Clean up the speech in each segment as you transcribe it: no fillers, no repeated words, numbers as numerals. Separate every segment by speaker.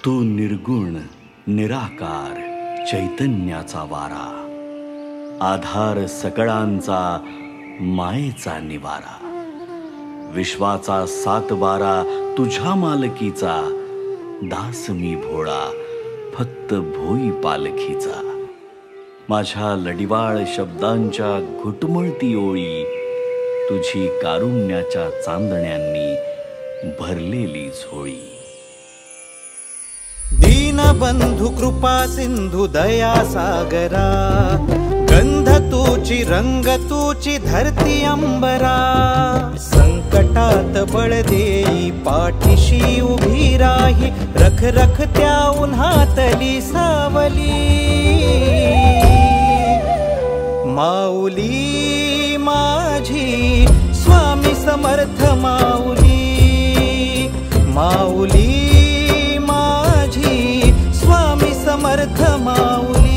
Speaker 1: तू निर्गुण निराकार चैतन्याचा वारा, आधार सकळांचा मायेचा निवारा, विश्वाचा सातबारा तुझ्या मालकीचा, दास मी भोळा फक्त भोई पालखीचा। माझ्या लडिवाळ शब्दांच्या घुटमळती ओळी, तुझी कारुण्याच्या चांदण्यांनी भरलेली झोळी।
Speaker 2: दीनबंधु कृपा सिंधु दया सागरा, गंध तूची रंग तूची धरती अंबरा। संकटात बळ देई पाठीशी उभी राही, रख रख त्या उन्हातली सावली। माऊली माझी स्वामी समर्थ माऊली, माऊली माझी स्वामी समर्थ माऊली।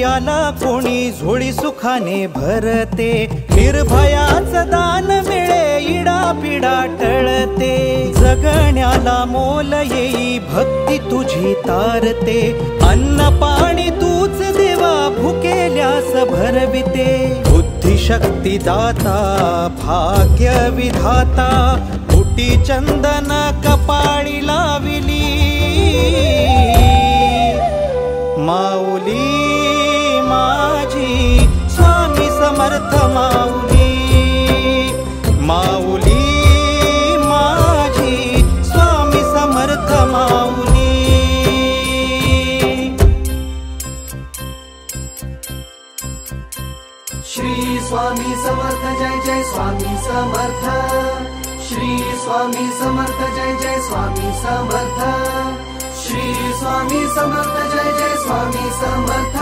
Speaker 2: आला कोणी झोळी सुखाने भरते, निर्भयाचं दान मिळे इडा पिडा टळते। जगण्याला मोल येई भक्ती तुझी तारते, अन्न पाणी तूच देवा भुकेल्यास भरविते। बुद्धिशक्ती दाता भाग्य विधाता, कोटी चंदन कपाळी लाविली। माऊली माझी स्वामी समर्थ माऊली, माऊली माझी स्वामी समर्थ माऊली।
Speaker 3: श्री स्वामी समर्थ जय जय स्वामी समर्थ, श्री स्वामी समर्थ जय जय स्वामी समर्थ, श्री स्वामी समर्थ जय जय स्वामी समर्थ,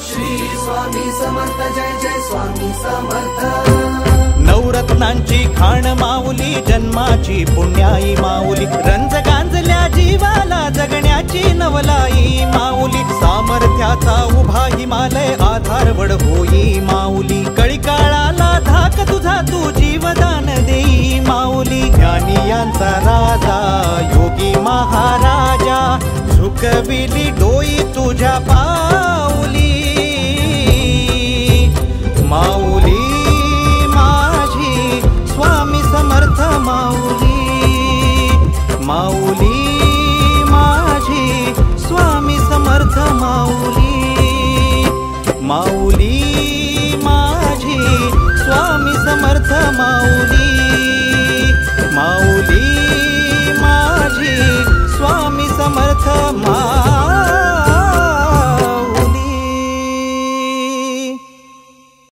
Speaker 3: श्री स्वामी समर्थ जय जय स्वामी समर्थ।
Speaker 2: नवरत्नांची खाण माऊली, जन्माची पुण्याई माऊली, रंज गांजल्या जीवाला जगण्याची नवलाई माऊली। सामर्थ्याचा उभा हिमालय आधार वड होई माऊली, कळी काळाला धाक तुझा तू जीवदान देई माऊली। ज्ञानी यांचा राजा योगी महाराजा, झुकविली डोई तुझ्या पाऊली। माऊली माझी स्वामी समर्थ माऊली।